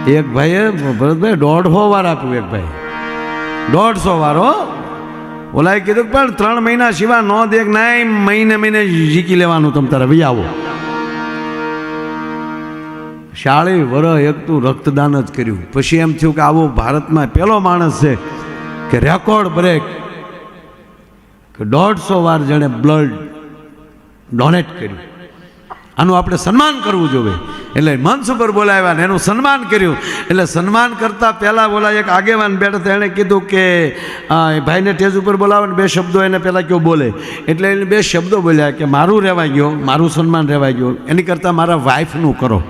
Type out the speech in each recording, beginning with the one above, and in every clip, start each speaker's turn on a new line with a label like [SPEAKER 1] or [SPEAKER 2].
[SPEAKER 1] એક ભાઈએ ભરતભાઈ 150 વાર આપ્યું. એક ભાઈ 150 વાર. હો ઓલાએ કીધું પણ 3 મહિના સિવાય ન દે નહીં, મહિને ઝીકી લેવાનું તમ તારે ભાઈ આવો. 40 વર્ષ એક તું રક્તદાન જ કર્યું. પછી એમ થયું કે આવો ભારતમાં પહેલો માણસ છે કે રેકોર્ડ બ્રેક, કે 150 વાર જેણે બ્લડ ડોનેટ કર્યું. આનું આપણે સન્માન કરવું જોઈએ. એટલે મંચ ઉપર બોલાવ્યા ને એનું સન્માન કર્યું. એટલે સન્માન કરતાં પહેલાં બોલા એક આગેવાન બેઠા હતા, એણે કીધું કે ભાઈને ટેજ ઉપર બોલાવો ને 2 શબ્દો એને પહેલાં કેવો બોલે. એટલે એને 2 શબ્દો બોલ્યા કે મારું રહેવાઈ ગયો, મારું સન્માન રહેવાઈ ગયું, એની કરતાં મારા વાઈફનું કરો.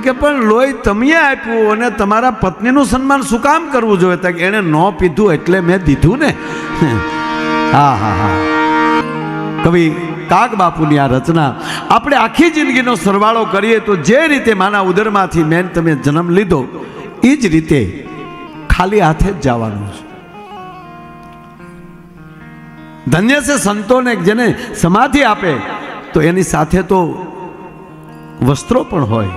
[SPEAKER 1] કે પણ લોહી તમે આપ્યું અને તમારા પત્નીનું સન્માન શું કામ કરવું જોઈએ? તો એણે ન પીધું એટલે મેં દીધું ને. હા હા હા. કવિ કાગ બાપુની આ રચના. આપણે આખી જિંદગીનો સરવાળો કરીએ તો જે રીતે માના ઉદરમાંથી મેં તમે જન્મ લીધો એ જ રીતે ખાલી હાથે જ જવાનું છે. ધન્ય છે સંતોને જેને સમાધિ આપે તો એની સાથે તો વસ્ત્રો પણ હોય.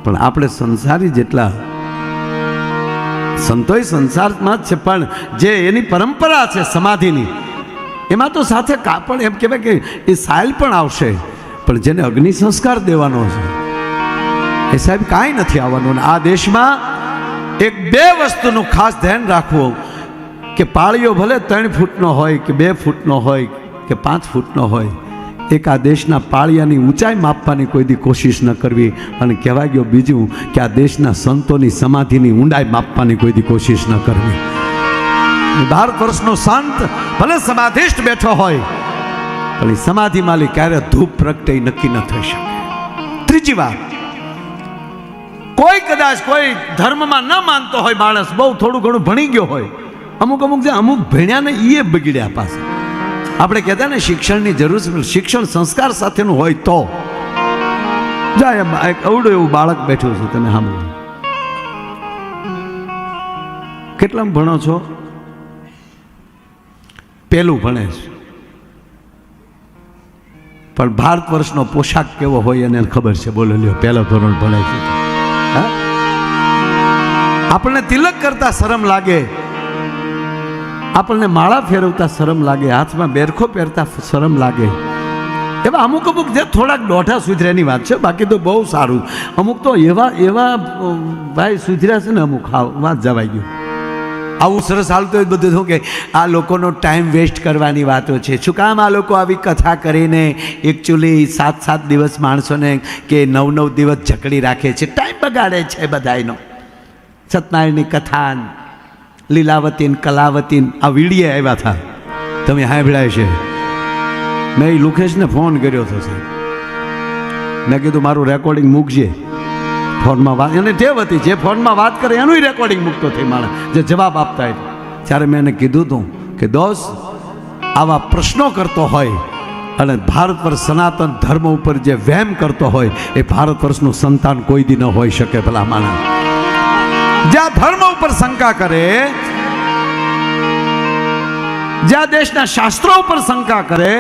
[SPEAKER 1] પણ આપણે સંસારી જેટલા સંતોય સંસારમાં જ છે, પણ જે એની પરંપરા છે સમાધિની એમાં તો સાથે કાપડ એમ કહેવાય કે એ સાયલ પણ આવશે, પણ જેને અગ્નિ સંસ્કાર દેવાનો છે એ સાહેબ કાંઈ નથી આવવાનું. આ દેશમાં 1-2 વસ્તુનું ખાસ ધ્યાન રાખવું કે પાળીઓ ભલે 3 ફૂટનો હોય કે 2 ફૂટનો હોય કે 5 ફૂટનો હોય, એક આ દેશના પાળિયાની ઊંચાઈ માપવાની કોઈ દી કોશિશ ન કરવી. અને કહેવાય ગયો બીજું કે આ દેશના સંતોની સમાધિની ઊંડાઈ માપવાની કોઈ દી કોશિશ ન કરવી. ભારત વર્ષનો સંત ભલે સમાધિષ્ઠ બેઠો હોય પણ એ સમાધિ માલી ક્યારે ધૂપ પ્રગટે નક્કી ન થઈ શકે. ત્રીજી વાત, કોઈ કદાચ કોઈ ધર્મમાં ન માનતો હોય માણસ, બહુ થોડું ઘણું ભણી ગયો હોય, અમુક જે અમુક ભણ્યા ને એ બગડ્યા પાસે. આપણે કહેતા ને શિક્ષણની જરૂર છે, શિક્ષણ સંસ્કાર સાથેનું હોય તો જાય. એક અવડું એવું બાળક બેઠું છે, તમે સાંભળો. કેટલામાં ભણો છો? પહેલું ભણે છે, પણ ભારત વર્ષનો પોશાક કેવો હોય એને ખબર છે. બોલો લ્યો, પહેલા ધોરણ ભણે છે. આપણને તિલક કરતા શરમ લાગે, આપણને માળા ફેરવતા શરમ લાગે, હાથમાં બેરખો પહેરતા શરમ લાગે. એવા અમુક જે થોડાક દોઢા સુધર્યાની વાત છે, બાકી તો બહુ સારું. અમુક તો એવા ભાઈ સુધર્યા છે ને, અમુક વાત જવાઈ ગયું. આવું સરસ હાલતું હોય બધું શું કે આ લોકોનો ટાઈમ વેસ્ટ કરવાની વાતો છે. શું કામ આ લોકો આવી કથા કરીને એકચ્યુઅલી 7-7 દિવસ માણસોને કે 9-9 દિવસ જકડી રાખે છે, ટાઈમ બગાડે છે બધાયનો. સત્યનારાયણની કથા, લીલાવતી કલાવતી આ વીડિયા આવ્યા હતા, તમે સાંભળ્યા છે. મેં લુકેશને ફોન કર્યો હતો સાહેબ. મેં કીધું મારું રેકોર્ડિંગ મૂકજે. ફોનમાં વાત એને ટેવ હતી, જે ફોનમાં વાત કરે એનું રેકોર્ડિંગ મૂકતો થઈ માણસ, જે જવાબ આપતા હોય. ત્યારે મેં એને કીધું હતું કે દોસ્ત, આવા પ્રશ્નો કરતો હોય અને ભારત પર સનાતન ધર્મ ઉપર જે વહેમ કરતો હોય એ ભારત વર્ષનું સંતાન કોઈ દી ન હોઈ શકે. ભલા માણસ જ્યાં ધર્મ ઉપર શંકા કરે, જ્યાં દેશના શાસ્ત્રો ઉપર શંકા કરે,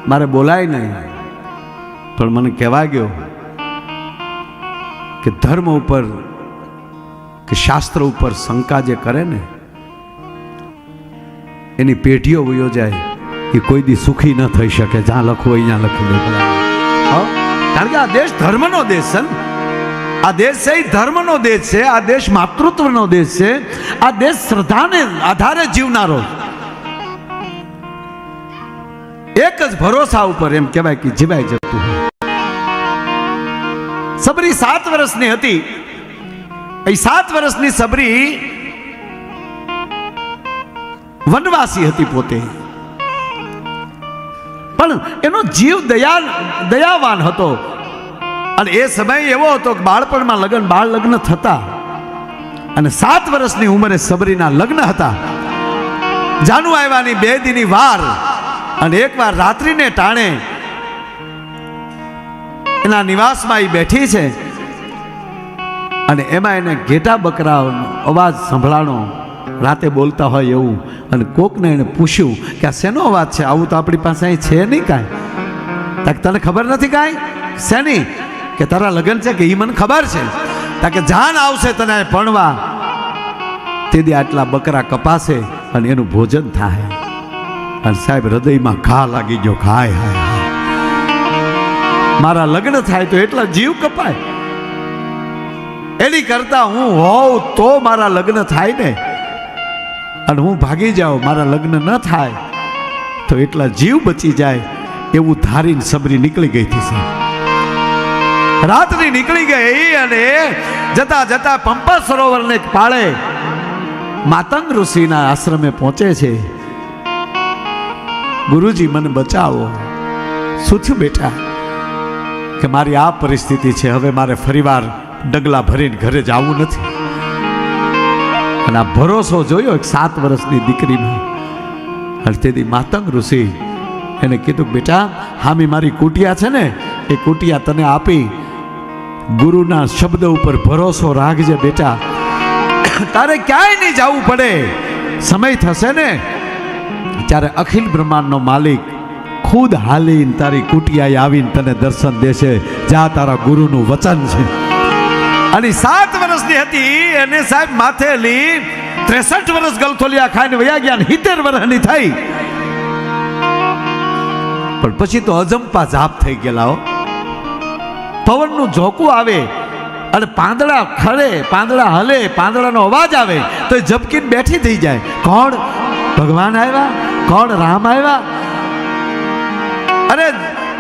[SPEAKER 1] મારે બોલાય નહીં પણ મને કહેવા ગયો કે ધર્મ ઉપર કે શાસ્ત્ર ઉપર શંકા જે કરે ને એની પેઢીઓ વયો જાય, એ કોઈ દી સુખી ન થઈ શકે. જ્યાં લખવું હોય ત્યાં લખી દે. કારણ કે આ દેશ ધર્મનો દેશ છે. આ દેશ છે ધર્મનો દેશ છે. આ દેશ માતૃત્વનો દેશ છે. આ દેશ શ્રદ્ધાને આધારે જીવનારો, એક જ ભરોસા ઉપર એમ કહેવાય કે જીવાય જતું. સબરી 7 વર્ષની હતી. એ 7 વર્ષની સબરી વનવાસી હતી પોતે, પણ એનો જીવ દયાવાન હતો. અને એ સમય એવો હતો કે બાળપણમાં બાળ લગ્ન થતા, અને 7 વર્ષની ઉંમરે સબરીના લગ્ન હતા. જાનુ આવ્યાની 2 દીની વાર, અને એકવાર રાત્રિને ટાણે એના નિવાસમાં એ બેઠી છે, અને એમાં એને ઘેટા બકરાનો અવાજ સંભળાણો, રાતે બોલતા હોય એવું. અને કોકને એને પૂછ્યું કે આ શેનો અવાજ છે? આવું તો આપણી પાસે અહીં છે નહીં કાંઈ. તને ખબર નથી કાંઈ શેની? કે તારા લગ્ન છે કે એ મને ખબર છે. કે જાન આવશે તને ભણવા તેથી આટલા બકરા કપાશે અને એનું ભોજન થાય. અને સાહેબ હૃદયમાં ઘા લાગી ગયો. ખાય હાય મારા લગ્ન થાય તો એટલા જીવ કપાય, એની કરતા હું હોઉં તો મારા લગ્ન થાય ને, અને હું ભાગી જાઉં મારા લગ્ન ન થાય તો એટલા જીવ બચી જાય એવું ધારીને સબરી નીકળી ગઈ હતી. રાત્રિ નીકળી ગઈ અને જતા જતા પંપા સરોવરને પાળે માતંગ ઋષિના આશ્રમે પહોંચે છે. ગુરુજી મને બચાવો. શું થયું બેટા? કે મારી આ પરિસ્થિતિ છે, હવે મારે ફરીવાર ડગલા ભરીને ઘરે જવું નથી. અને આ ભરોસો જોયો એક 7 વર્ષની દીકરીનો. અને તેથી માતંગ ઋષિ એને કીધું બેટા હામી મારી કુટિયા છે ને એ કુટિયા તને આપી, ગુરુના શબ્દ ઉપર ભરોસો રાખજે બેટા, તારે ક્યાંય નહીં જવું પડે. સમય થશે ને ત્યારે અખિલ બ્રહ્માંડનો માલિક ખુદ હાલીને તારી કુટિયાએ આવીને તને દર્શન દેશે. જા તારા ગુરુનું વચન છે. અને 7 વર્ષની હતી એને સાહેબ માથેલી 63 વર્ષ ગલથોલિયા ખાઈને વયા ગયા, 70 વર્ષની થઈ. પણ પછી તો અજંપા જાપ થઈ ગયેલા. પવનનું ઝોકું આવે અને પાંદડા ખરે, પાંદડા હલે, પાંદડાનો અવાજ આવે તો એ ઝબકીને બેઠી થઈ જાય. કોણ? ભગવાન આવ્યા? કોણ? રામ આવ્યા? અરે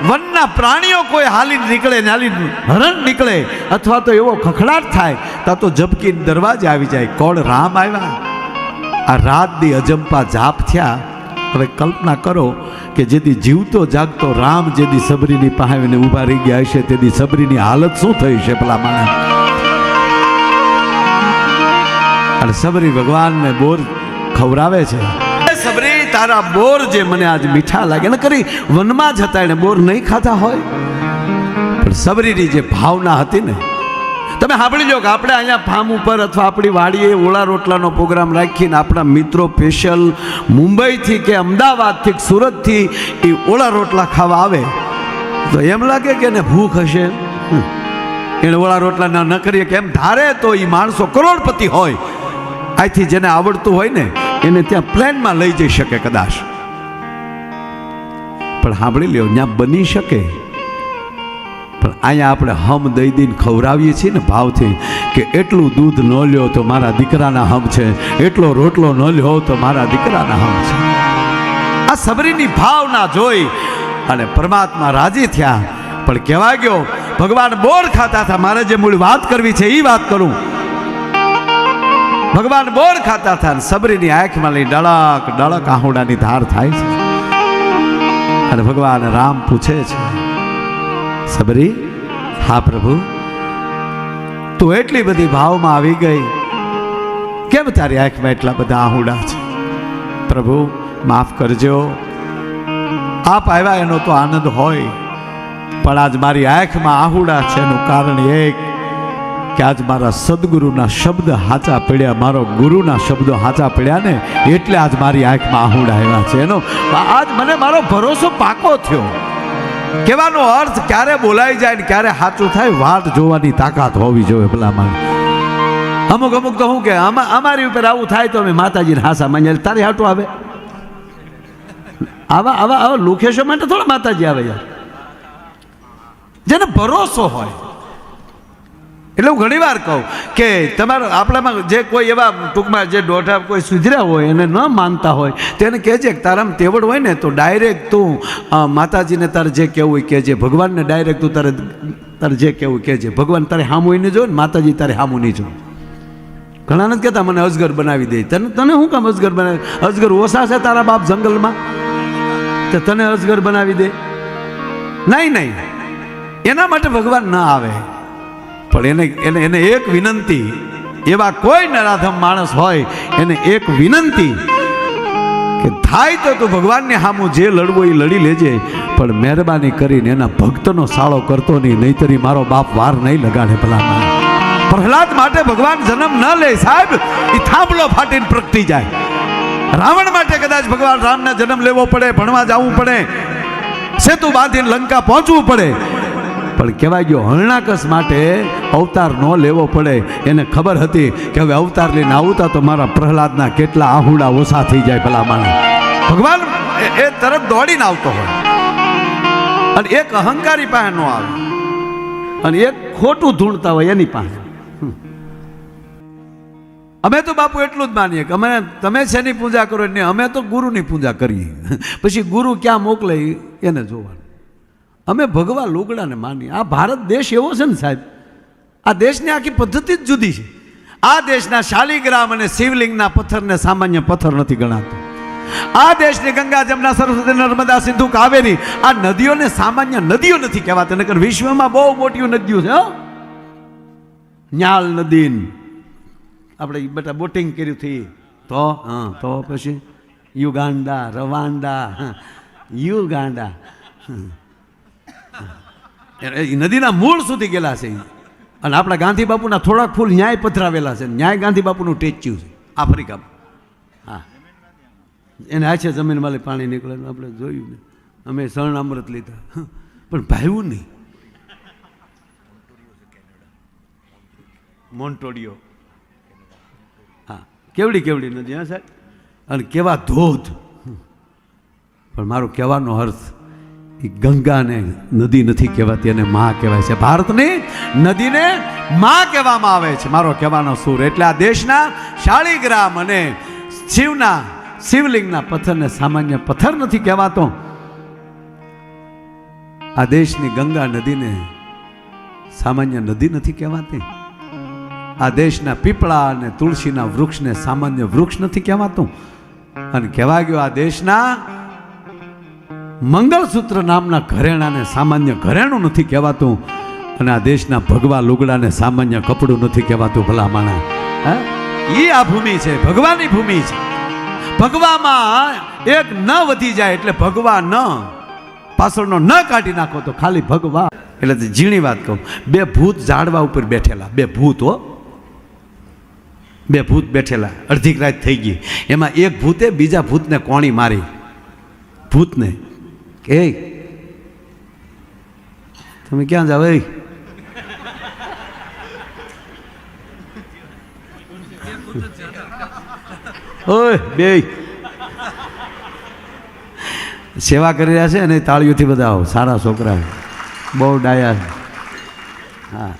[SPEAKER 1] વનના પ્રાણીઓ કોઈ હાલી નીકળે ને હાલી હરણ નીકળે અથવા તો એવો ખખડાટ થાય ત્યાં તો ઝબકીને દરવાજે આવી જાય. કોણ? રામ આવ્યા. આ રાત દી અજંપા જાપ થયા. હવે કલ્પના કરો કે જેથી જીવતો જાગતો રામ જેથી સબરીની પાસે ઊભા રહી ગયા હશે તેથી સબરીની હાલત શું થઈ છે પેલા માણસ. અને સબરી ભગવાનને બોર ખવડાવે છે. સબરી તારા બોર જે મને આજ મીઠા લાગે ને કરી વનમાં જતા એને બોર નહીં ખાતા હોય. પણ સબરીની જે ભાવના હતી ને, તમે સાંભળી લો કે આપણે અહીંયા ફાર્મ ઉપર અથવા આપણી વાડીએ ઓળા રોટલાનો પ્રોગ્રામ રાખીને આપણા મિત્રો સ્પેશિયલ મુંબઈથી કે અમદાવાદથી કે સુરતથી એ ઓળા રોટલા ખાવા આવે તો એમ લાગે કે એને ભૂખ હશે, એને ઓળા રોટલા ન કરીએ કે એમ ધારે તો એ માણસો કરોડપતિ હોય. અહીંથી જેને આવડતું હોય ને એને ત્યાં પ્લેનમાં લઈ જઈ શકે કદાચ. પણ સાંભળી લ્યો ત્યાં બની શકે. પણ અહીંયા આપણે હમ દઈ દઈને ખવડાવીએ છીએ ને ભાવથી કે એટલું દૂધ ન લ્યો તો મારા દીકરાના હમ છે, એટલો રોટલો ન લ્યો તો મારા દીકરાના હમ છે. આ સબરીની ભાવના જોઈ અને પરમાત્મા રાજી થયા. પણ કહેવા ગયો ભગવાન બોર ખાતા હતા. મારે જે મૂળ વાત કરવી છે એ વાત કરું. ભગવાન બોર ખાતા હતા અને સબરીની આંખમાં લઈ ડળક ડળક આહુડાની ધાર થાય છે. અને ભગવાન રામ પૂછે છે સબરી, હા પ્રભુ, તું એટલી બધી ભાવમાં આવી ગઈ, કેમ તારી આંખમાં એટલા બધા આહુડા છે? પ્રભુ માફ કરજો, આપ આવ્યા એનો તો આનંદ હોય, પણ આજ મારી આંખમાં આહુડા છે એનું કારણ એક કે આજ મારા સદગુરુના શબ્દ હાચા પડ્યા, મારો ગુરુના શબ્દો હાચા પડ્યા ને એટલે આજ મારી આંખમાં આહુડા આવ્યા છે. એનો આજ મને મારો ભરોસો પાકો થયો. કહેવાનો અર્થ ક્યારે બોલાઈ જાય ને ક્યારે સાચું થાય વાટ જોવાની તાકાત હોવી જોઈએ ભલામાં. અમુક અમુક તો શું કે અમારી ઉપર આવું થાય તો અમે માતાજીને હાસા માન્યા. તારી હાટું આવે આવા આવા આવા લોકેશો માટે થોડા માતાજી આવે યાર, જેને ભરોસો હોય. એટલે હું ઘણી વાર કહું કે તમારા આપણામાં જે કોઈ એવા ટૂંકમાં જે દોઢા કોઈ સુધર્યા હોય એને ન માનતા હોય તેને કહેજે કે તારામાં તેવડ હોય ને તો ડાયરેક્ટ તું માતાજીને તારે જે કહેવું હોય કહેજે, ભગવાનને ડાયરેક્ટ તું તારે જે કહેવું કહેજે. ભગવાન તારે હામું નહીં જો ને માતાજી તારે હામું નહીં જો. ઘણા નથી કહેતા મને અજગર બનાવી દે. તને શું કામ અજગર બનાવી? અજગર ઓછા છે તારા બાપ જંગલમાં તો તને અજગર બનાવી દે? નહીં નહીં, એના માટે ભગવાન ન આવે. પણ એને એક વિનંતી, એવા કોઈ નરાધમ માણસ હોય એને એક વિનંતી કે થાય તો તું ભગવાનને સામું જે લડવું એ લડી લેજે, પણ મહેરબાની કરીને એના ભક્તનો સાળો કરતો નહીં, નહીતરી મારો બાપ વાર નહીં લગાડે. ભલામાં પ્રહલાદ માટે ભગવાન જન્મ ન લે સાહેબ, એ થાંભલો ફાટીને પ્રગટી જાય. રાવણ માટે કદાચ ભગવાન રામને જન્મ લેવો પડે, ભણવા જવું પડે, સેતુ બાંધીને લંકા પહોંચવું પડે, પણ કહેવાય ગયો હરણાકસ માટે અવતાર ન લેવો પડે. એને ખબર હતી કે હવે અવતાર લઈને આવતા તો મારા પ્રહલાદના કેટલા આહુડા ઓછા થઈ જાય. ભલા માણસ ભગવાન એ તરત દોડીને આવતો હોય, અને એક અહંકારી પાસે ન આવે, અને એક ખોટું ધૂણતા હોય એની પાસે. અમે તો બાપુ એટલું જ માનીએ કે અમે તમે શેની પૂજા કરો ને, અમે તો ગુરુની પૂજા કરીએ. પછી ગુરુ ક્યાં મોકલે એને જોવાનું. અમે ભગવા લુગડાને માનીએ. આ ભારત દેશ એવો છે ને સાહેબ, આ દેશની આખી પદ્ધતિ જ જુદી છે. આ દેશના શાલિગ્રામ અને શિવલિંગના પથ્થરને સામાન્ય પથ્થર નથી ગણાતો. આ દેશની ગંગા, જમના, સરસ્વતી, નર્મદા, સિંધુ, કાવેરી આ નદીઓને સામાન્ય નદીઓ નથી કહેવાતી. નકર વિશ્વમાં બહુ મોટી નદીઓ છે. ન્યાલ નદી આપણે બેટા બોટિંગ કર્યું હતી તો તો પછી યુગાંડા, રવાંડા, યુગાંડા એ નદીના મૂળ સુધી ગયેલા છે. અને આપણા ગાંધી બાપુના થોડાક ફૂલ ન્યાય પધરાવેલા છે. ન્યાય ગાંધી બાપુનું ટેચ્યુ છે આફ્રિકામાં. હા, એને આ છે જમીનમાંથી પાણી નીકળે. આપણે જોયું ને, અમે શરણ અમૃત લીધા પણ ભાવ્યું નહીં. મોન્ટોડિયો, હા, કેવડી કેવડી નદી. હા સાહેબ, અને કેવા ધોધ. પણ મારો કહેવાનો અર્થ એ ગંગાને નદી નથી કહેવાતી, અને માં કહેવાય છે. ભારતની નદીને માં કહેવામાં આવે છે. મારો કહેવાનો સૂર એટલે આ દેશના શાળીગ્રામ અને શિવલિંગના પથ્થરને સામાન્ય પથ્થર નથી કહેવાતો. આ દેશની ગંગા નદીને સામાન્ય નદી નથી કહેવાતી. આ દેશના પીપળા અને તુલસીના વૃક્ષને સામાન્ય વૃક્ષ નથી કહેવાતું. અને કહેવા ગયો આ દેશના મંગળસૂત્ર નામના ઘરેણાને સામાન્ય ઘરેણું નથી કહેવાતું. અને આ દેશના ભગવા લુગડાને સામાન્ય કપડું નથી કહેવાતું. ભલા માણા, એ આ ભૂમિ છે, ભગવાનની ભૂમિ છે. ભગવામાં એક ન વધી જાય એટલે ભગવા ન પાછળનો ન કાઢી નાખો તો ખાલી ભગવા. એટલે ઝીણી વાત કહું, બે ભૂત ઝાડવા ઉપર બેઠેલા, બે ભૂત બે ભૂત બેઠેલા, અડધી રાત થઈ ગઈ. એમાં એક ભૂતે બીજા ભૂતને કોણી મારી. ભૂતને કે તમે ક્યાં જાવ? ઓય બે સેવા કરી રહ્યા છે અને તાળીઓથી બધા સારા છોકરા, બહુ ડાયા. હા,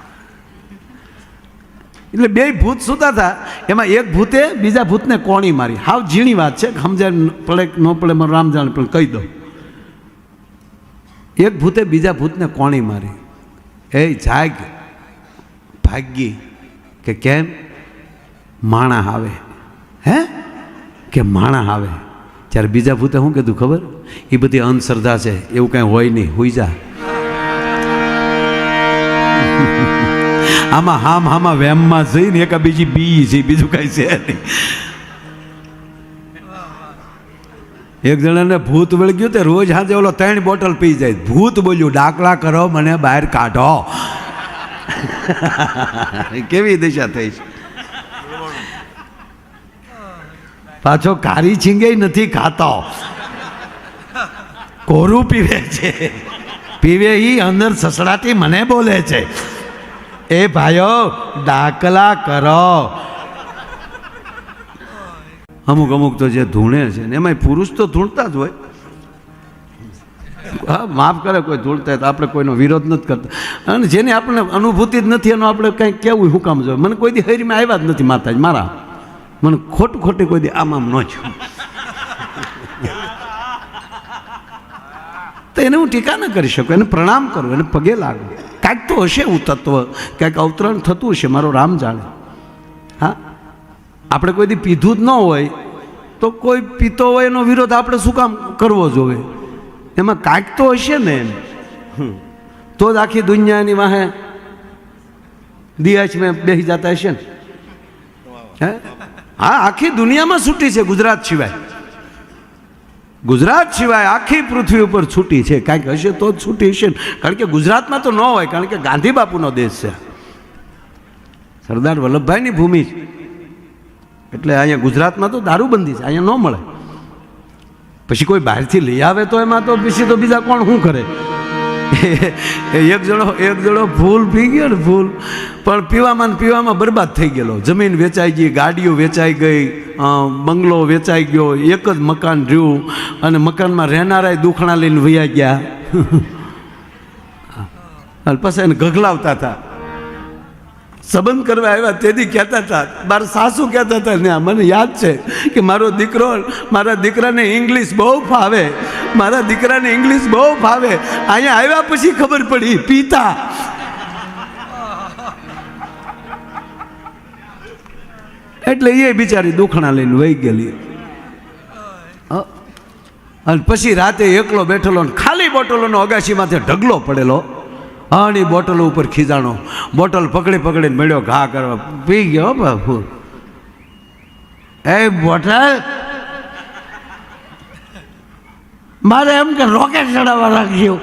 [SPEAKER 1] એટલે બે ભૂત સુતા હતા. એમાં એક ભૂતે બીજા ભૂતને કોણી મારી. હાવ ઝીણી વાત છે, સમજાય પડે ન પડે મારું રામ જાણે, પણ કહી દો. એક ભૂતે બીજા ભૂતને કોણી મારી. એ જાગ ભાગી કે કેમ માણા આવે. હે કે માણા આવે. ત્યારે બીજા ભૂતે શું કીધું ખબર? એ બધી અંધશ્રદ્ધા છે, એવું કાંઈ હોય નહીં, હુઈ જા. આમાં હામાં વેમમાં જઈને એક બીજી બી છે, બીજું કાંઈ છે નહીં. એક જણાને ભૂત વળગ્યું તે રોજ સાંજે ઓલો 3 બોટલ પી જાય. ભૂત બોલ્યું, ડાકલા કરો, મને બહાર કાઢો. કેવી દિશા થઈ છે. પાછો કારી છીંગે નથી ખાતો, કોરું પીવે છે. પીવે ઈ અંદર સસડાટી મને બોલે છે, એ ભાઈઓ ડાકલા કરો. અમુક તો જે ધૂણે છે ને એમાં પુરુષ તો ધૂણતા જ હોય. હા, માફ કરે કોઈ ધૂણતા હોય તો આપણે કોઈનો વિરોધ નથી કરતા. અને જેની આપણને અનુભૂતિ જ નથી એનો આપણે કંઈ કેવું શું કામ જોઈએ? મને કોઈ દી હરીમાં આવ્યા જ નથી માતાજી મારા. મને ખોટી કોઈ દી આમ ન છું. તો એને હું ટીકા ન કરી શકું, એને પ્રણામ કરું, એને પગે લાગુ. કાંઈક તો હશે એવું તત્વ, કાંઈક અવતરણ થતું હશે, મારો રામ જાણે. હા, આપણે કોઈ દી પીધું જ ન હોય તો કોઈ પીતો હોય એનો વિરોધ આપણે શું કામ કરવો જોવે? એમાં કાંઈક તો હશે ને એમ. તો જ આખી દુનિયાની વાહે દિયાચ મેં બેસી જતા હશે ને. હે, હા, આખી દુનિયામાં છૂટી છે ગુજરાત સિવાય. ગુજરાત સિવાય આખી પૃથ્વી ઉપર છૂટી છે. કાંઈક હશે તો જ છૂટી હશે ને. કારણ કે ગુજરાતમાં તો ન હોય, કારણ કે ગાંધી બાપુનો દેશ છે, સરદાર વલ્લભભાઈની ભૂમિ છે. એટલે અહીંયા ગુજરાતમાં તો દારૂબંધી છે, અહીંયા ન મળે. પછી કોઈ બહારથી લઈ આવે તો એમાં તો પછી તો બીજા કોણ શું કરે. એક જણો ફૂલ પી ગયો ને ફૂલ, પણ પીવામાં બરબાદ થઈ ગયેલો. જમીન વેચાઈ ગઈ, ગાડીઓ વેચાઈ ગઈ, બંગલો વેચાઈ ગયો, એક જ મકાન રહ્યું અને મકાનમાં રહેનારા દુખણા લઈને વૈયા ગયા. પછી એને ગગલાવતા હતા. સંબંધ કરવા આવ્યા તેથી કહેતા હતા, મારા સાસુ કહેતા હતા ને મને યાદ છે કે મારા દીકરાને ઇંગ્લિશ બહુ ફાવે, મારા દીકરાને ઇંગ્લિશ બહુ ફાવે. અહીંયા આવ્યા પછી ખબર પડી પિતા. એટલે એ બિચારી દુખણા લઈને વહી ગયેલી. અને પછી રાતે એકલો બેઠેલો ખાલી બોટલોનો અગાશીમાંથી ઢગલો પડેલો. અને બોટલ ઉપર ખીજાણો, બોટલ પકડીને મળ્યો ઘા કરવા, પી ગયો બાપુ. એ બોટલ મારે એમ કે રોકેટ ચડાવવા રાખજો,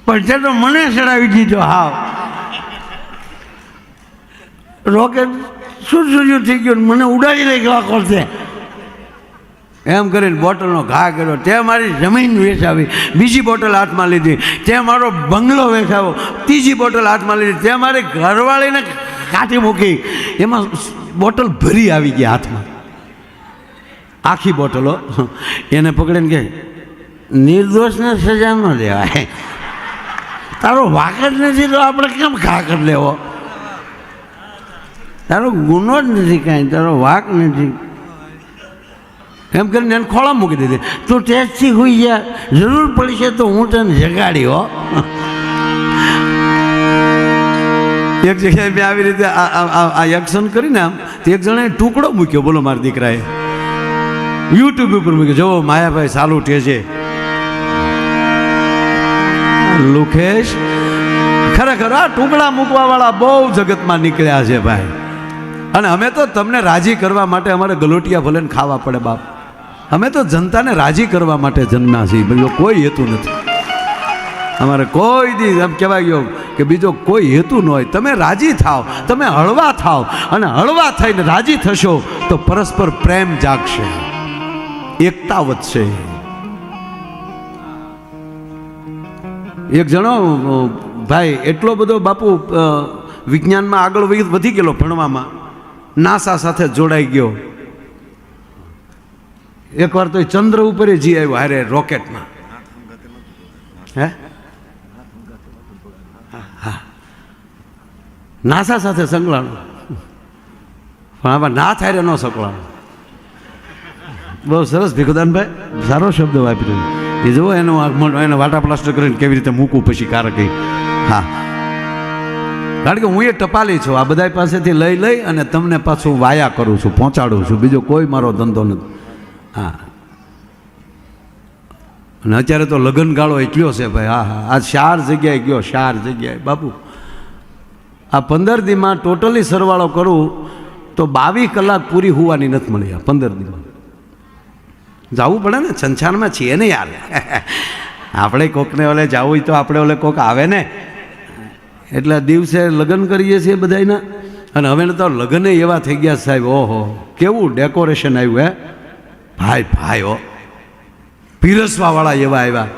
[SPEAKER 1] પણ તે તો મને ચડાવી દીધો. હાવ રોકેટ શું થઈ ગયું, મને ઉડાડી લઈ ગયો કરશે. એમ કરીને બોટલનો ઘા કર્યો. તે મારી જમીન વેચાવી, બીજી બોટલ હાથમાં લીધી. તે મારો બંગલો વેચાવો, ત્રીજી બોટલ હાથમાં લીધી. તે મારી ઘરવાળીને કાઢી મૂકી. એમાં બોટલ ભરી આવી ગઈ હાથમાં, આખી બોટલો. એને પકડીને કે નિર્દોષને સજા ન દેવાય, તારો વાક જ નથી તો આપણે કેમ ઘા કરી લેવો? તારો ગુનો જ નથી કાંઈ, તારો વાક નથી. એમ કરીને એને ખોળા મૂકી દીધી. તું ટેસ્ટથી હોઈ ગયા, જરૂર પડશે તો હું તને જગાડી. હો એક જગ્યાએ મેં આવી રીતે આ એક્શન કરીને આમ તે એક જણાએ ટુકડો મૂક્યો, બોલો મારા દીકરાએ યુટ્યુબ ઉપર મૂક્યો. જો માયાભાઈ સાલું ટેજે લુખેશ, ખરેખર આ ટુકડા મૂકવાવાળા બહુ જગતમાં નીકળ્યા છે ભાઈ. અને અમે તો તમને રાજી કરવા માટે અમારે ગલોટિયા ભલે ને ખાવા પડે બાપ. અમે તો જનતાને રાજી કરવા માટે જન્મ્યા છીએ, બીજો કોઈ હેતુ નથી અમારે. કોઈ દી એમ કહેવાય ગયો કે બીજો કોઈ હેતુ ન હોય. તમે રાજી થાવ, તમે હળવા થાવ, અને હળવા થઈને રાજી થશો તો પરસ્પર પ્રેમ જાગશે, એકતા વધશે. એક જણો ભાઈ એટલો બધો બાપુ વિજ્ઞાનમાં આગળ વધી ગયેલો, ભણવામાં નાસા સાથે જોડાઈ ગયો. એકવાર તો ચંદ્ર ઉપર જી આવ્યો હારે રોકેટમાં. હે હા, નાસા સાથે સંકળાણો, પણ આમાં ના થાય ન સંકળાણો. બહુ સરસ ભીખુદાનભાઈ, સારો શબ્દ વાપર્યો. એ જુઓ એને વાટા પ્લાસ્ટર કરીને કેવી રીતે મૂકવું પછી કારક. હા, કારણ કે હું એ ટપાલી છું, આ બધા પાસેથી લઈ અને તમને પાછું વાયા કરું છું, પહોંચાડું છું. બીજો કોઈ મારો ધંધો નથી. હા, અને અત્યારે તો લગ્ન ગાળો એટલો છે ભાઈ. હા હા, આ 4 જગ્યાએ ગયો, 4 જગ્યાએ બાપુ. આ 15 દીમાં ટોટલી સરવાળો કરું તો 22 કલાક પૂરી હોવાની નથી મળી. આ 15 દીમાં જવું પડે ને, સંસારમાં છીએ ને યાર. આપણે કોકને ઓલે જવું હોય તો આપણે ઓલે કોક આવે ને, એટલે દિવસે લગ્ન કરીએ છીએ બધાના. અને હવે તો લગ્ન એવા થઈ ગયા સાહેબ, ઓહો કેવું ડેકોરેશન આવ્યું. હે ભાઈ હો, પીરસવાવાળા એવા આવ્યા.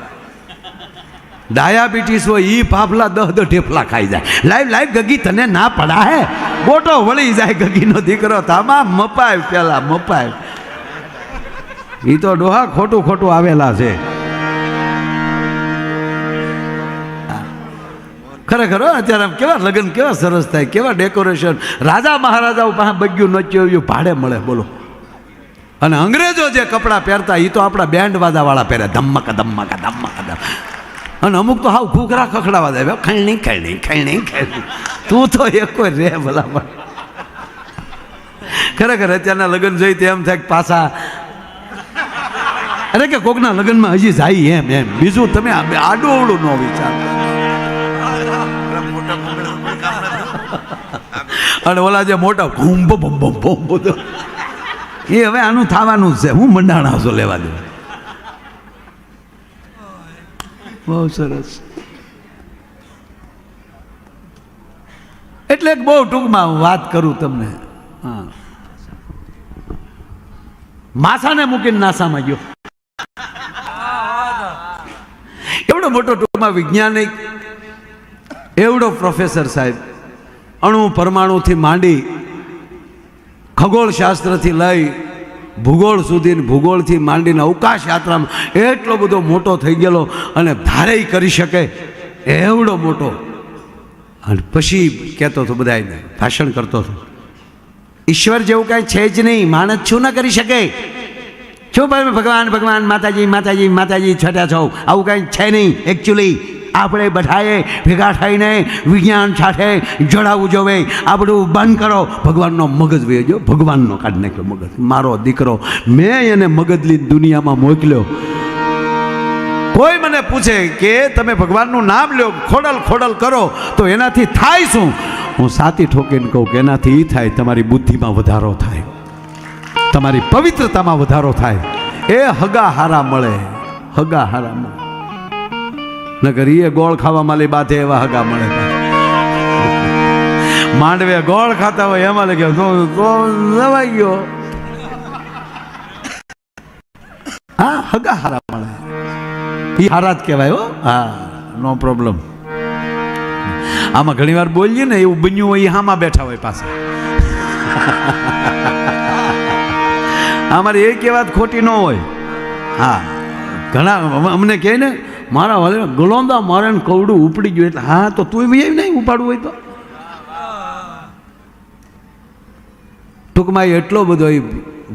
[SPEAKER 1] ડાયાબિટીસ હોય એ ફાફલા 10 ઢેફલા ખાઈ જાય. લાઈવ ગગી તને ના પડા હે, બોટો વળી જાય ગગીનો દીકરો. તામા મપાય, પેલા મપાય. એ તો ડોહા ખોટું આવેલા છે. ખરેખર અત્યારે કેવા લગ્ન કેવા સરસ થાય, કેવા ડેકોરેશન. રાજા મહારાજાઓ પાસે બગ્યું નચ્યું ભાડે મળે બોલો. અને અંગ્રેજો જે કપડાં પહેરતા એ તો આપણા બેન્ડ વાજાવાળા પહેરે, ધમક ધમક ધમક ધમ. અને અમુક તો હાવ ઘૂઘરા ખખડાવા જાય, ખૈણી. તું તો એક કોઈ રે ભલા. ખરેખર અત્યારના લગ્ન જોઈ તો એમ થાય કે પાછા અરે કે કોકના લગ્નમાં હજી જાય એમ. બીજું તમે આડું અવડું ન વિચાર. અને ઓલા જે મોટા ભૂંભ એ હવે આનું થવાનું છે. હું મંડાણા છો લેવા દે. બહુ સરસ. એટલે બહુ ટૂંકમાં વાત કરું તમને. હા, માસાને મૂકીને નાસામાં ગયો. એવડો મોટો ટૂંકમાં વૈજ્ઞાનિક, એવડો પ્રોફેસર સાહેબ, અણુ પરમાણુથી માંડી ખગોળશાસ્ત્રથી લઈ ભૂગોળ સુધી, ભૂગોળથી માંડીને અવકાશ યાત્રામાં એટલો બધો મોટો થઈ ગયેલો અને ધારેય કરી શકે એવડો મોટો. અને પછી કહેતો હતો, બધાને ભાષણ કરતો હતો, ઈશ્વર જેવું કાંઈ છે જ નહીં, માણસ શું ન કરી શકે? શું ભાઈ ભગવાન ભગવાન માતાજી માતાજી માતાજી છટ્યા છો? આવું કાંઈ છે નહીં. એકચ્યુઅલી આપણે બધાએ ભેગા થઈને વિજ્ઞાન સાથે જોડાવું જોવે. આ બધું બંધ કરો. ભગવાનનો મગજ વેજો, ભગવાનનો કાઢી નાખ્યો મગજ. મારો દીકરો, મેં એને મગજલી દુનિયામાં મોકલ્યો. કોઈ મને પૂછે કે તમે ભગવાનનું નામ લ્યો, ખોડલ ખોડલ કરો, તો એનાથી થાય શું? હું સાતી ઠોકીને કહું કે એનાથી એ થાય, તમારી બુદ્ધિમાં વધારો થાય, તમારી પવિત્રતામાં વધારો થાય. એ હગા હારા મળે, હગા હારા મળે. નકર એ ગોળ ખાવા માલી બાધે એવા હગા મળે. માંડવે ગોળ ખાતા હોય એમાં લગ્યો તો જવાઈ ગયો. હા, હગા હારા મળે, એ હારા જ કહેવાય. હો હા, નો પ્રોબ્લેમ. આમાં ઘણી વાર બોલીએ ને એવું બન્યું હોય, એ હામાં બેઠા હોય પાછા. અમારી એક વાત ખોટી ન હોય. હા, ઘણા અમને કહે ને, મારા વાલે ગલોંદા મારે કવડું ઉપડી ગયું, એટલે હા તો તું એમ નહીં ઉપાડવું હોય તો. ટૂંકમાં એટલો બધો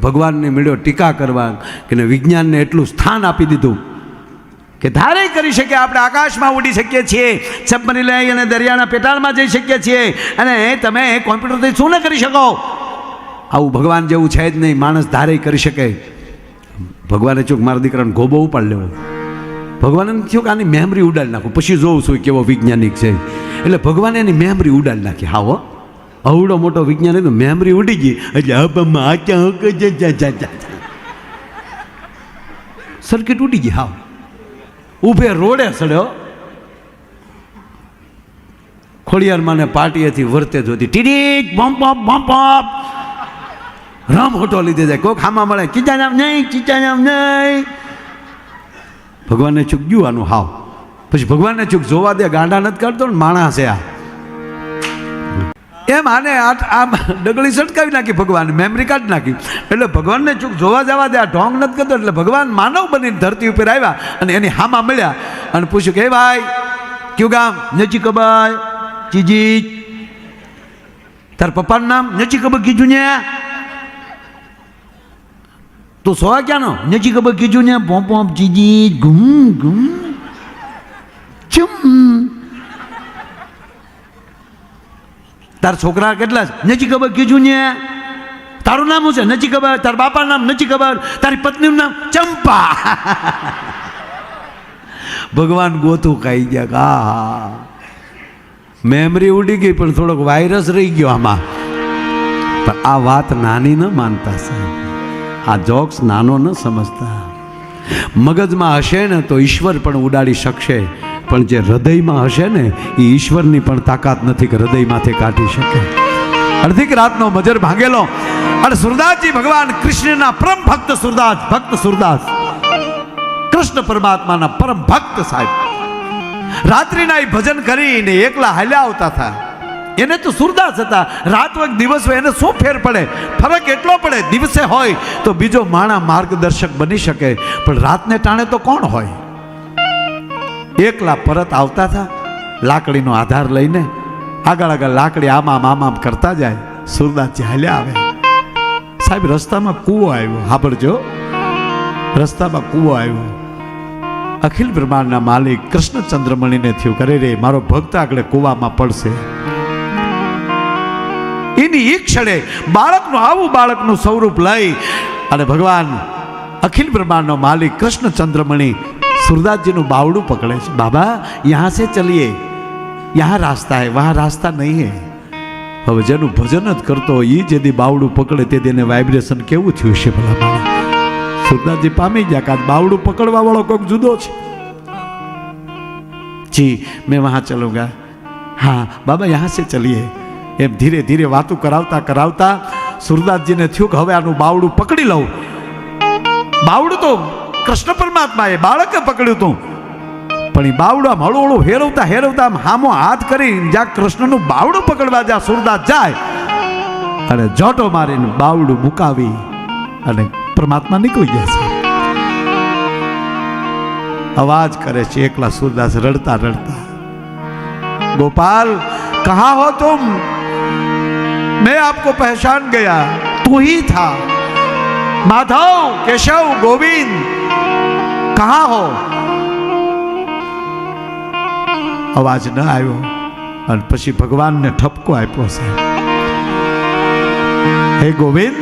[SPEAKER 1] ભગવાનને મળ્યો ટીકા કરવા કે વિજ્ઞાનને એટલું સ્થાન આપી દીધું કે ધારે કરી શકે આપણે આકાશમાં ઉડી શકીએ છીએ, સબમરીન લઈ અને દરિયાના પેટાળમાં જઈ શકીએ છીએ, અને તમે કોમ્પ્યુટરથી શું ન કરી શકો? આવું ભગવાન જેવું છે જ નહીં. માણસ ધારે કરી શકે. ભગવાને ચોક મારા દીકરાને ગોબો ઉપાડ લેવો. ભગવાને થયું કે આની મેમરી ઉડાડી નાખું, પછી જોઉં છું કેવો વૈજ્ઞાનિક છે. એટલે ભગવાને એની મેમરી ઉડાડી નાખી. હાવો અવડો મોટો વિજ્ઞાનિક તો મેમરી ઉડી ગઈ, એટલે સર્કિટ ઉડી ગઈ. હાવ ઊભે રોડે સડ્યો. ખોડિયારમાં ને પાટીએથી વર્તે જોતી ટીડીક બમ્પ બમ્પ રામ હોટો લીધે જાય. કોઈક હામાં મળે, ચીચા નામ નહીં, ચીચા નામ નહીં. ભગવાનને ચૂક ગયું આનું હાવ. પછી ભગવાનને ચૂક જોવા દે, ગાંડા નથી કાઢતો ને માણસ છે આ. એમ આને આ ડગલી સટકાવી નાખી ભગવાન, મેમરી કાઢી નાખી. એટલે ભગવાનને ચૂક જોવા જવા દે, આ ઢોંગ નથી કરતો. એટલે ભગવાન માનવ બનીને ધરતી ઉપર આવ્યા અને એની હામાં મળ્યા અને પૂછ્યું કે ભાઈ કયું ગામ? નચી કબાય ચીજી. તાર પપ્પાનું નામ? નચી કબર કીધું ને. તું સોવા ક્યાંનો? નચી કબર કીધું ને. પોમ પોમ ચીજી ગુમ ગુમ ચુમ. તાર છોકરા કેટલા છે? નચી ખબર કીધું ને. તારું નામ શું છે? નચી ખબર. તાર બાપાનું નામ નચી ખબર. તારી પત્નીનું નામ ચંપા. ભગવાન ગોતું ખાઈ ગયા. હા, મેમરી ઉડી ગઈ પણ થોડોક વાયરસ રહી ગયો આમાં. પણ આ વાત નાની ન માનતા સાહેબ, આ જોક્સ નાનો ન સમજતા. મગજમાં હશે ને તો ઈશ્વર પણ ઉડાડી શકશે, પણ જે હૃદયમાં હશે ને એ ઈશ્વરની પણ તાકાત નથી કે હૃદયમાંથી કાઢી શકે. અડધી રાતનો મજર ભાંગેલો અને સુરદાસજી ભગવાન કૃષ્ણના પરમ ભક્ત સુરદાસ, ભક્ત સુરદાસ કૃષ્ણ પરમાત્માના પરમ ભક્ત સાહેબ રાત્રિના એ ભજન કરીને એકલા હાલ્યા આવતા હતા. એને તો સુરદાસ હતા. રાત હોય દિવસ હોય એને શું ફેર પડે? ફરક એટલો પડે, દિવસે હોય તો બીજો માણા માર્ગદર્શક બની શકે, પણ રાતને ટાણે તો કોણ હોય? એકલા પરત આવતા હતા લાકડીનો આધાર લઈને. આગળ આગળ લાકડી આમામ આમામ કરતા જાય. સુરદાસજી હાલ્યા આવે. સાહેબ રસ્તામાં કૂવો આવ્યો. સાંભળજો, રસ્તામાં કૂવો આવ્યો. અખિલ બ્રહ્માંડના માલિક કૃષ્ણચંદ્રમણીને થયું કરે રે મારો ભક્ત આગળ કૂવામાં પડશે. એની એક ક્ષણે બાળકનું આવું બાળકનું સ્વરૂપ લઈ અને ભગવાન અખિલ બ્રહ્માંડનો માલિક કૃષ્ણચંદ્રમણી सूरदास बावड़ू पकड़े बाबा यहाँ से चलिए, यहाँ रास्ता है, वहाँ रास्ता नहीं है। હવે જેનું ભજન જ કરતો હોય એ જેથી બાવડું પકડે તે તેને વાઇબ્રેશન કેવું થયું છે ભલા મારે. સુરદાસજી પામી ગયા કે બાવડું પકડવા વાળો કોઈક જુદો છે. જી मैं वहाँ चलूँगा. हाँ बाबा यहाँ से चलिए. એમ ધીરે ધીરે વાતું કરાવતા કરાવતા સુરદાસજીને થયું કે હવે આનું બાવડું પકડી લઉં. બાવડું તો કૃષ્ણ પરમાત્માએ બાળકે પકડ્યું હતું, પણ એ બાવડું આમ હળું હળું હેરવતા હેરવતા આમ હામો હાથ કરી જ્યાં કૃષ્ણનું બાવડું પકડવા જ્યાં સુરદાસ જાય અને જોટો મારીને બાવડું મુકાવી અને પરમાત્મા નીકળી ગયા છે. અવાજ કરે છે એકલા સુરદાસ રડતા રડતા, गोपाल कहाँ हो तुम? मैं आपको पहचान गया, तू ही था. माधव, केशव, गोविंद, कहाँ हो? अवाज न आयो और पछी भगवान ने ठपको आप्यो छे. हे गोविंद,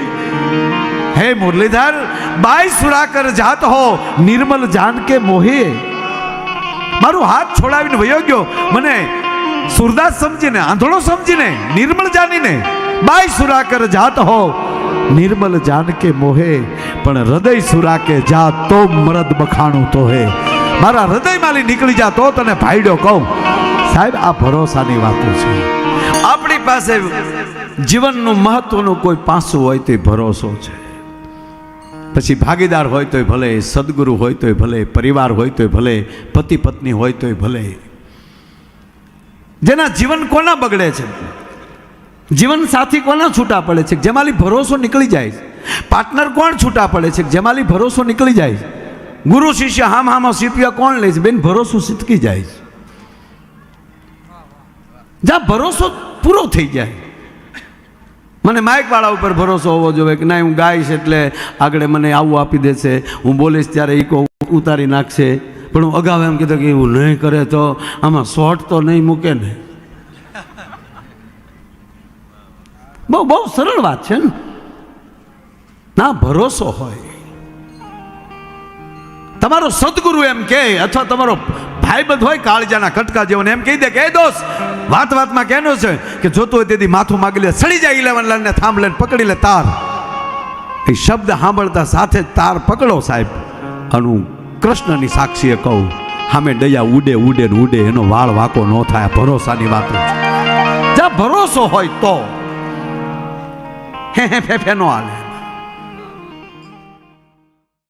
[SPEAKER 1] हे मुरलीधर, बाई सुराकर जात हो निर्मल जान के मोहे. मारू हाथ छोड़ावीने वयो गयो. मने સુરદાસ સમજીને, આંધળો સમજીને, નિર્મળ જાનીને બાઈ સુરાકર જાત હો નિર્મલ જાન કે મોહે, પણ હૃદય સુરાકે જાત તો મરદ બખાણું તો હે. મારા હૃદયમાંથી નીકળી જા તો તને ભાઈડો કહું. સાહેબ, આ ભરોસાની વાતો છે. આપણી પાસે જીવનનું મહત્વનું કોઈ પાસું હોય તો ભરોસો છે. પછી ભાગીદાર હોય તોય ભલે, સદગુરુ હોય તોય ભલે, પરિવાર હોય તોય ભલે, પતિ પત્ની હોય તોય ભલે. જેના જીવન કોના બગડે છે, જીવન સાથી કોના છૂટા પડે છે, જેમાંથી ભરોસો નીકળી જાય. પાર્ટનર કોણ છૂટા પડે છે, જેમાંથી ભરોસો નીકળી જાય. ગુરુ શિષ્ય હામ હામો સીપિયા કોણ લે છે, બેન ભરોસો સિતકી જાય. જ્યાં ભરોસો પૂરો થઈ જાય. મને માઇકવાળા ઉપર ભરોસો હોવો જોઈએ કે ના, હું ગાઈશ એટલે આગળ મને આવું આપી દેશે, હું બોલીશ ત્યારે એ ઉતારી નાખશે. પણ હું અગાઉ એમ કીધું કે એવું નહીં કરે તો આમાં શોર્ટ તો નહીં મૂકે ને. બહુ સરળ વાત છે ને. ના, ભરોસો હોય. તમારો સદગુરુ એમ કે, અથવા તમારો ભાઈબંધ હોય કાળજાના કટકા જેવો, એમ કહી દે કે એ દોસ્ત, વાત વાતમાં કહેનો છે કે જોતું હોય તેથી માથું માગી લે, સડી જાય 11 લાલને થાંભ લઈને પકડી લે તાર. એ શબ્દ સાંભળતા સાથે જ તાર પકડો સાહેબ. અને હું કૃષ્ણની સાક્ષીએ કહું, સામે દયા ઉડે ઉડે ને ઉડે, એનો વાળ વાકો ન થાય. ભરોસાની વાતો જ્યાં ભરોસો હોય તો હે ફે નો હાલે.